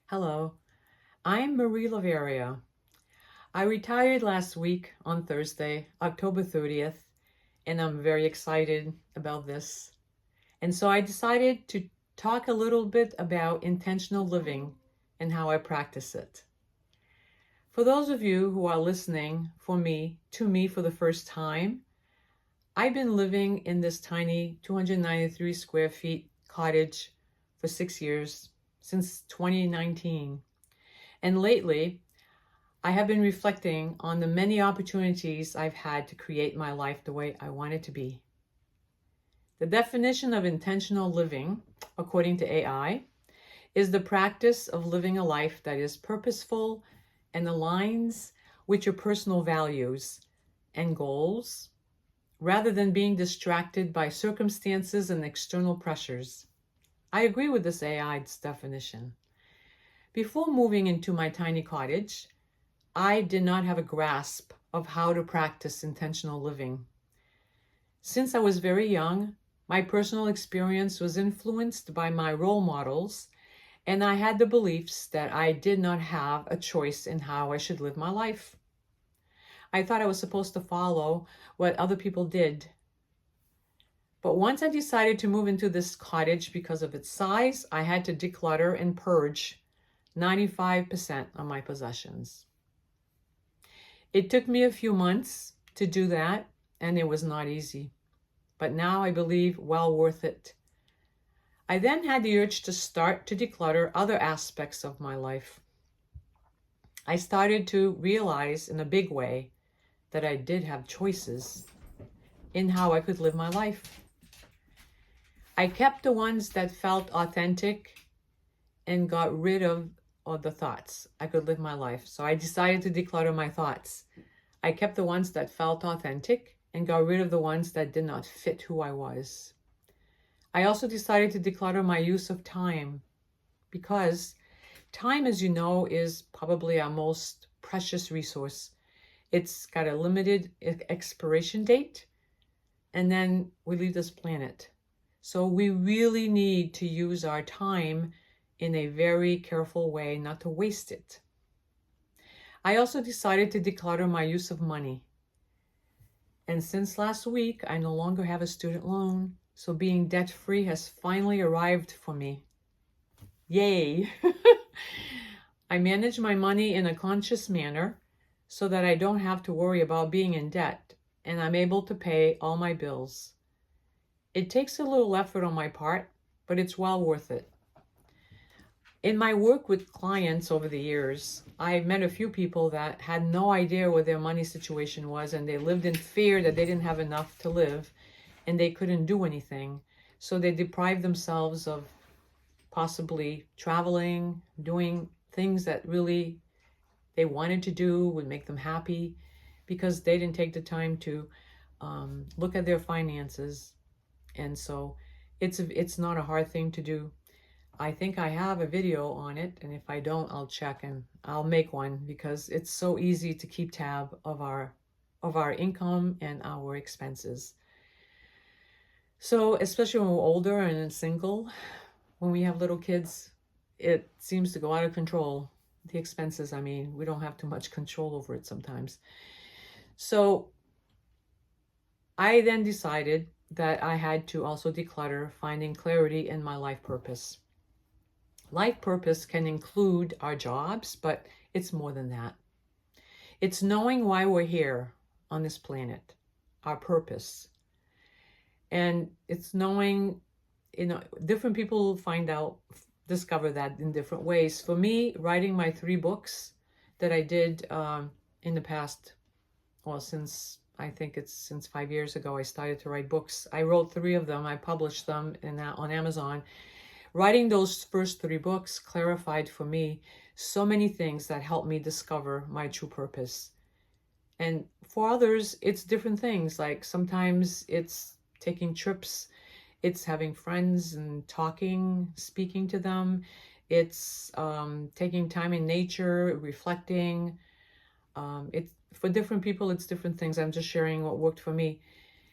Hello, I'm Marie Laveria. I retired last week on Thursday, October 30th, and I'm very excited about this. And so I decided to talk a little bit about intentional living and how I practice it. For those of you who are listening to me for the first time, I've been living in this tiny 293 square feet cottage for 6 years, since 2019. And lately, I have been reflecting on the many opportunities I've had to create my life the way I want it to be. The definition of intentional living, according to AI, is the practice of living a life that is purposeful and aligns with your personal values and goals, rather than being distracted by circumstances and external pressures. I agree with this AI's definition. Before moving into my tiny cottage, I did not have a grasp of how to practice intentional living. Since I was very young, my personal experience was influenced by my role models, and I had the beliefs that I did not have a choice in how I should live my life. I thought I was supposed to follow what other people did. But once I decided to move into this cottage because of its size, I had to declutter and purge 95% of my possessions. It took me a few months to do that, and it was not easy. But now I believe well worth it. I then had the urge to start to declutter other aspects of my life. I started to realize in a big way that I did have choices in how I could live my life. I kept the ones that felt authentic and got rid of the thoughts I could live my life. So I decided to declutter my thoughts. I kept the ones that felt authentic and got rid of the ones that did not fit who I was. I also decided to declutter my use of time, because time, as you know, is probably our most precious resource. It's got a limited expiration date, and then we leave this planet. So we really need to use our time in a very careful way, not to waste it. I also decided to declutter my use of money. And since last week, I no longer have a student loan, so being debt-free has finally arrived for me. Yay! I manage my money in a conscious manner so that I don't have to worry about being in debt, and I'm able to pay all my bills. It takes a little effort on my part, but it's well worth it. In my work with clients over the years, I've met a few people that had no idea what their money situation was, and they lived in fear that they didn't have enough to live and they couldn't do anything. So they deprived themselves of possibly traveling, doing things that really they wanted to do, would make them happy, because they didn't take the time to look at their finances. And so it's not a hard thing to do. I think I have a video on it, and if I don't, I'll check and I'll make one, because it's so easy to keep tab of our income and our expenses. So especially when we're older and single, when we have little kids, it seems to go out of control. The expenses, I mean, we don't have too much control over it sometimes. So I then decided that I had to also declutter, finding clarity in my life purpose. Life purpose can include our jobs, but it's more than that. It's knowing why we're here on this planet, our purpose. And it's knowing, different people discover that in different ways. For me, writing my 3 books that I did in the past, well, since 5 years ago, I started to write books. I wrote 3 of them. I published them on Amazon. Writing those first 3 books clarified for me so many things that helped me discover my true purpose. And for others, it's different things. Like sometimes it's taking trips, it's having friends and talking, speaking to them. It's taking time in nature, reflecting. It's for different people, it's different things. I'm just sharing what worked for me.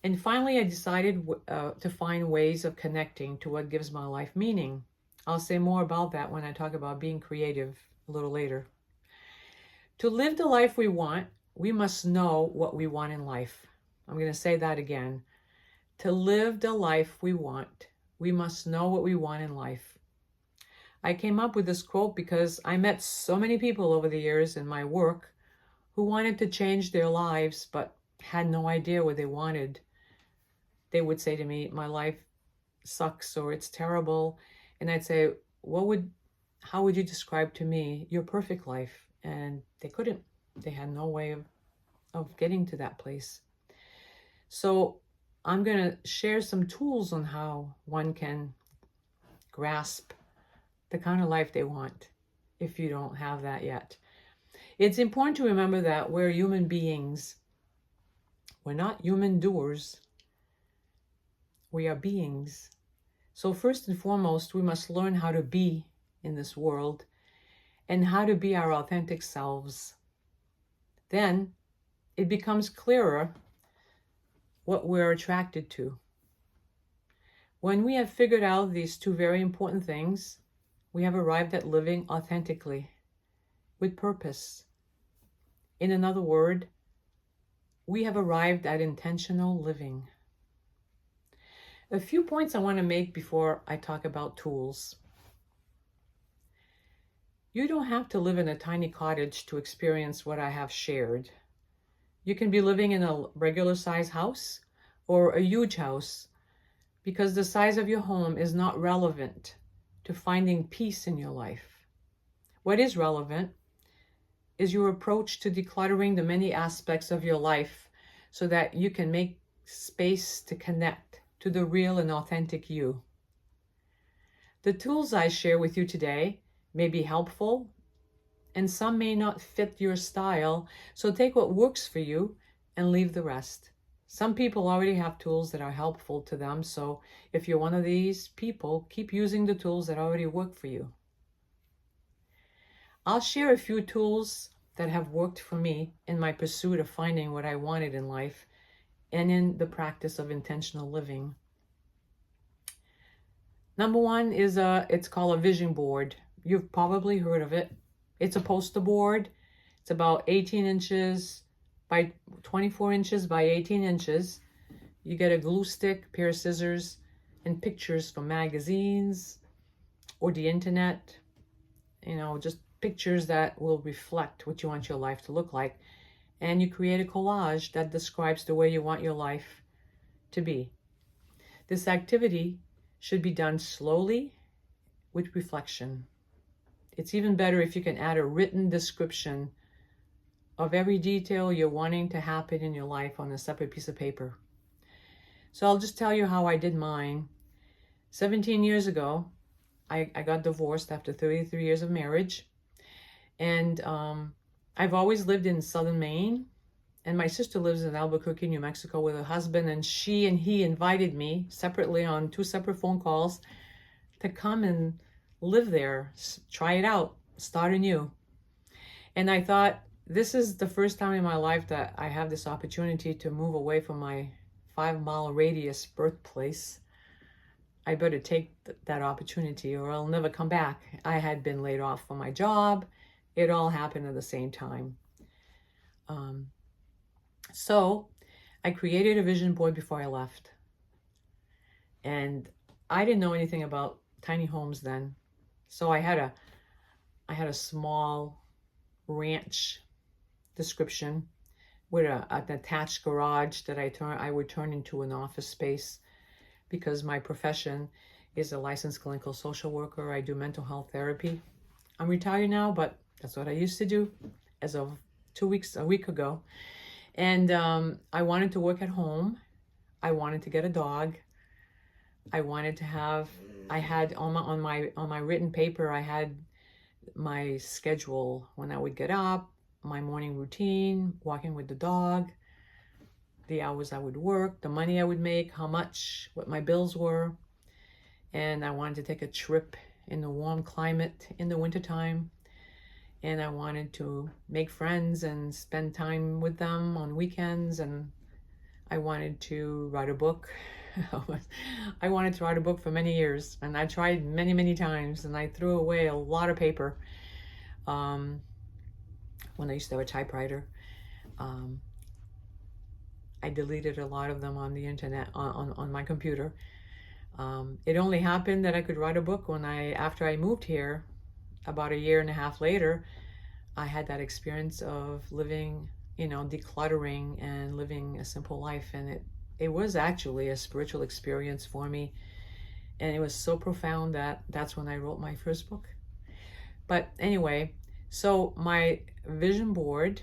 And finally, I decided to find ways of connecting to what gives my life meaning. I'll say more about that when I talk about being creative a little later. To live the life we want, we must know what we want in life. I'm going to say that again. To live the life we want, we must know what we want in life. I came up with this quote because I met so many people over the years in my work who wanted to change their lives but had no idea what they wanted. They would say to me, my life sucks or it's terrible. And I'd say, how would you describe to me your perfect life? And they couldn't. They had no way of getting to that place. So I'm going to share some tools on how one can grasp the kind of life they want if you don't have that yet. It's important to remember that we're human beings. We're not human doers. We are beings. So first and foremost, we must learn how to be in this world and how to be our authentic selves. Then it becomes clearer what we're attracted to. When we have figured out these two very important things, we have arrived at living authentically, with purpose. In another word, we have arrived at intentional living. A few points I want to make before I talk about tools. You don't have to live in a tiny cottage to experience what I have shared. You can be living in a regular size house or a huge house, because the size of your home is not relevant to finding peace in your life. What is relevant is your approach to decluttering the many aspects of your life so that you can make space to connect to the real and authentic you. The tools I share with you today may be helpful, and some may not fit your style, so take what works for you and leave the rest. Some people already have tools that are helpful to them, so if you're one of these people, keep using the tools that already work for you. I'll share a few tools that have worked for me in my pursuit of finding what I wanted in life and in the practice of intentional living. Number one is it's called a vision board. You've probably heard of it. It's a poster board. It's about 18 inches by 24 inches by 18 inches. You get a glue stick, pair of scissors, and pictures from magazines or the internet. Just pictures that will reflect what you want your life to look like. And you create a collage that describes the way you want your life to be. This activity should be done slowly with reflection. It's even better if you can add a written description of every detail you're wanting to happen in your life on a separate piece of paper. So I'll just tell you how I did mine. 17 years ago, I got divorced after 33 years of marriage. And I've always lived in southern Maine. And my sister lives in Albuquerque, New Mexico with her husband. And she and he invited me separately on 2 separate phone calls to come and live there, try it out, start anew. And I thought, this is the first time in my life that I have this opportunity to move away from my 5-mile radius birthplace. I better take that opportunity or I'll never come back. I had been laid off from my job. It all happened at the same time. So I created a vision board before I left. And I didn't know anything about tiny homes then. So I had a small ranch description with an attached garage that I would turn into an office space, because my profession is a licensed clinical social worker. I do mental health therapy. I'm retired now, but that's what I used to do as of a week ago. And I wanted to work at home. I wanted to get a dog. I had on my written paper, I had my schedule when I would get up, my morning routine, walking with the dog, the hours I would work, the money I would make, how much, what my bills were. And I wanted to take a trip in the warm climate in the wintertime. And I wanted to make friends and spend time with them on weekends. And I wanted to write a book. I wanted to write a book for many years, and I tried many, many times, and I threw away a lot of paper um, when I used to have a typewriter. Um, I deleted a lot of them on the internet, on my computer. It only happened that I could write a book after I moved here, about a year and a half later. I had that experience of living, decluttering and living a simple life. And it was actually a spiritual experience for me. And it was so profound that that's when I wrote my first book. But anyway, so my vision board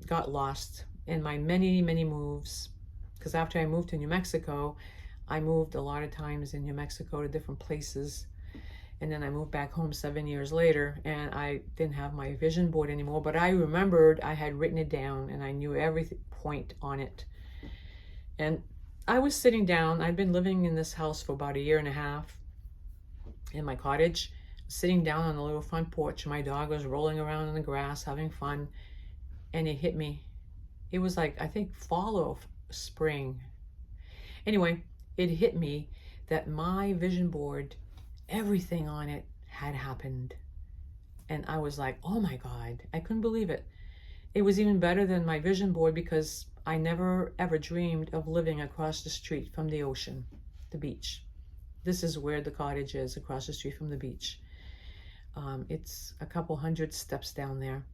got lost in my many, many moves. Because after I moved to New Mexico, I moved a lot of times in New Mexico to different places. And then I moved back home 7 years later, and I didn't have my vision board anymore, but I remembered I had written it down and I knew every point on it. And I was sitting down. I'd been living in this house for about a year and a half in my cottage, sitting down on the little front porch. My dog was rolling around in the grass, having fun, and it hit me. It was like, I think, fall or spring. Anyway, it hit me that my vision board, everything on it had happened. And I was like, oh my God, I couldn't believe it. It was even better than my vision board because I never ever dreamed of living across the street from the ocean, the beach. This is where the cottage is, across the street from the beach. It's a couple hundred steps down there.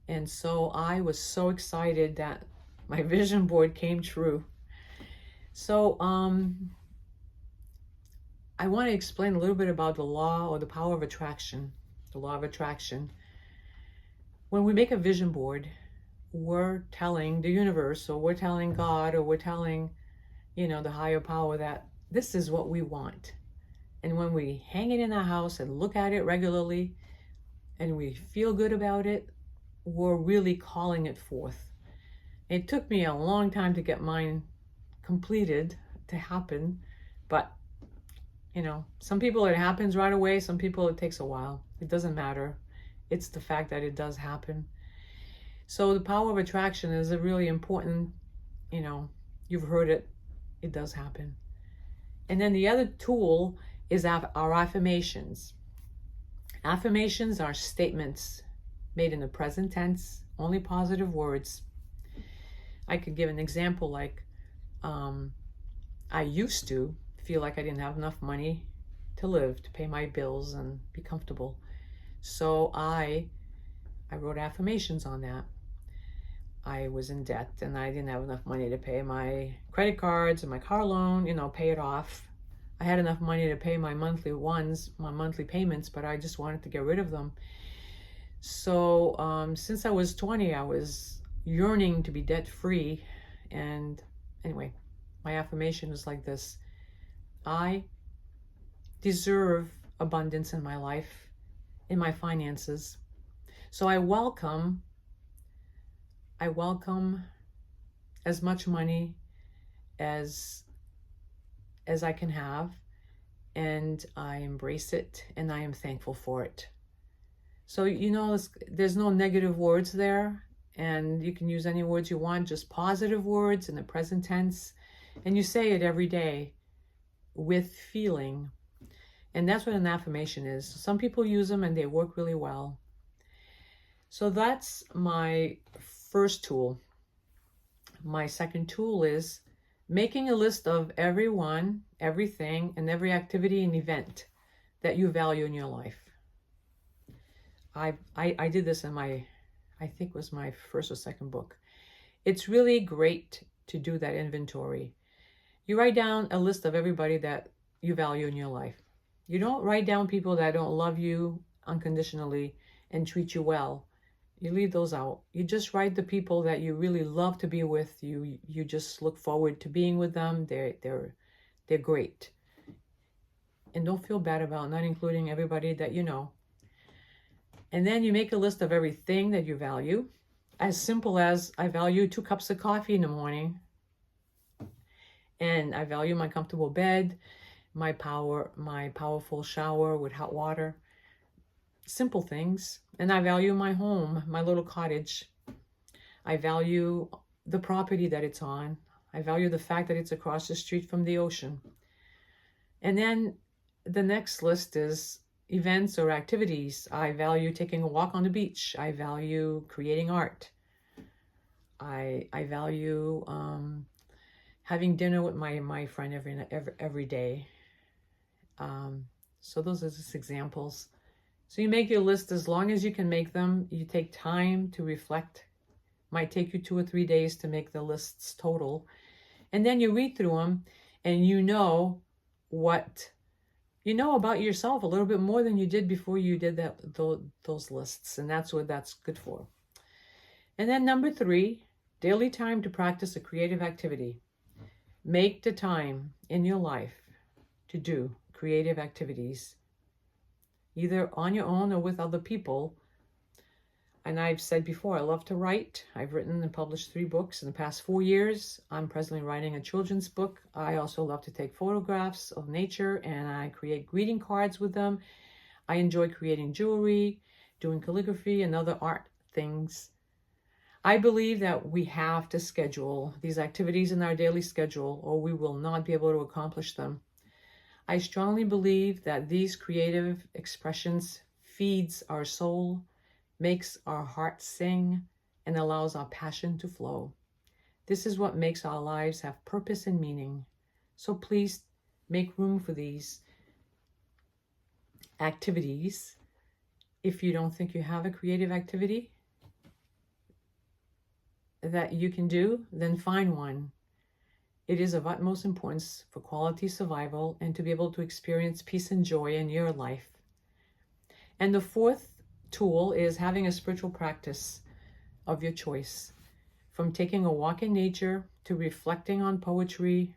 And so I was so excited that my vision board came true. So I want to explain a little bit about the law or the power of attraction, the law of attraction. When we make a vision board, we're telling the universe, or we're telling God, or we're telling, the higher power that this is what we want. And when we hang it in our house and look at it regularly and we feel good about it, we're really calling it forth. It took me a long time to get mine completed, to happen, but some people it happens right away, some people it takes a while. It doesn't matter. It's the fact that it does happen. So the power of attraction is a really important, you've heard it, it does happen. And then the other tool is our affirmations. Affirmations are statements made in the present tense, only positive words. I could give an example like, I used to feel like I didn't have enough money to live, to pay my bills and be comfortable. So I wrote affirmations on that. I was in debt and I didn't have enough money to pay my credit cards and my car loan, pay it off. I had enough money to pay my monthly payments, but I just wanted to get rid of them. So since I was 20, I was yearning to be debt free. And anyway, my affirmation was like this: I deserve abundance in my life, in my finances. So I welcome as much money as I can have, and I embrace it, and I am thankful for it. So, there's no negative words there, and you can use any words you want, just positive words in the present tense, and you say it every day with feeling. And that's what an affirmation is. Some people use them and they work really well. So that's my first tool. My second tool is making a list of everyone, everything, and every activity and event that you value in your life. I did this in I think it was my first or second book. It's really great to do that inventory. You write down a list of everybody that you value in your life. You don't write down people that don't love you unconditionally and treat you well. You leave those out. You just write the people that you really love to be with. You just look forward to being with them. They're great. And don't feel bad about not including everybody that you know. And then you make a list of everything that you value. As simple as, I value 2 cups of coffee in the morning. And I value my comfortable bed, my powerful shower with hot water. Simple things. And I value my home, my little cottage. I value the property that it's on. I value the fact that it's across the street from the ocean. And then the next list is events or activities. I value taking a walk on the beach. I value creating art. I value having dinner with my friend every day. So those are just examples. So you make your list as long as you can make them. You take time to reflect. Might take you 2 or 3 days to make the lists total. And then you read through them and you know what you know about yourself a little bit more than you did before you did those lists. And that's what that's good for. And then number 3, daily time to practice a creative activity. Make the time in your life to do creative activities, either on your own or with other people. And I've said before, I love to write. I've written and published 3 books in the past 4 years. I'm presently writing a children's book. I also love to take photographs of nature and I create greeting cards with them. I enjoy creating jewelry, doing calligraphy and other art things. I believe that we have to schedule these activities in our daily schedule or we will not be able to accomplish them. I strongly believe that these creative expressions feeds our soul, makes our heart sing, and allows our passion to flow. This is what makes our lives have purpose and meaning. So please make room for these activities. If you don't think you have a creative activity that you can do, then find one. It is of utmost importance for quality survival and to be able to experience peace and joy in your life. And the 4th tool is having a spiritual practice of your choice. From taking a walk in nature to reflecting on poetry,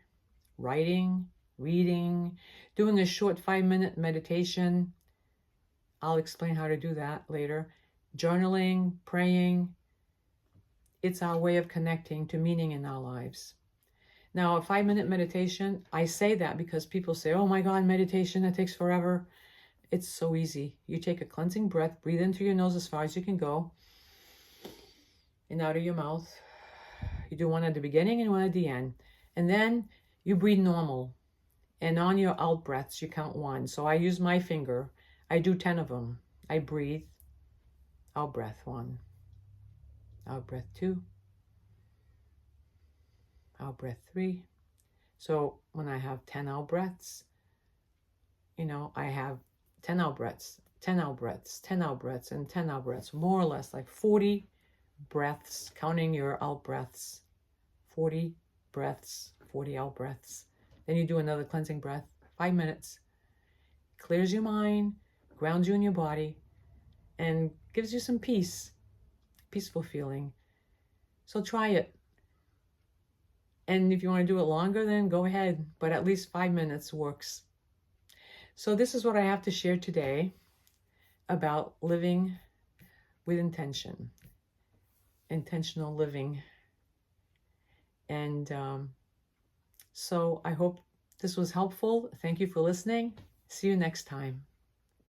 writing, reading, doing a short 5-minute meditation. I'll explain how to do that later. Journaling, praying. It's our way of connecting to meaning in our lives. Now, a 5-minute meditation, I say that because people say, oh my God, meditation, that takes forever. It's so easy. You take a cleansing breath, breathe into your nose as far as you can go, and out of your mouth. You do one at the beginning and one at the end. And then you breathe normal. And on your out breaths, you count 1. So I use my finger. I do 10 of them. I breathe. Out breath 1. Out breath 2. Out breath 3. So when I have 10 out breaths, I have 10 out breaths, 10 out breaths, 10 out breaths, and 10 out breaths, more or less like 40 breaths, counting your out breaths, 40 breaths, 40 out breaths. Then you do another cleansing breath, 5 minutes, clears your mind, grounds you in your body, and gives you some peace, peaceful feeling. So try it. And if you want to do it longer, then go ahead, but at least 5 minutes works. So this is what I have to share today about living with intention, intentional living. And so I hope this was helpful. Thank you for listening. See you next time.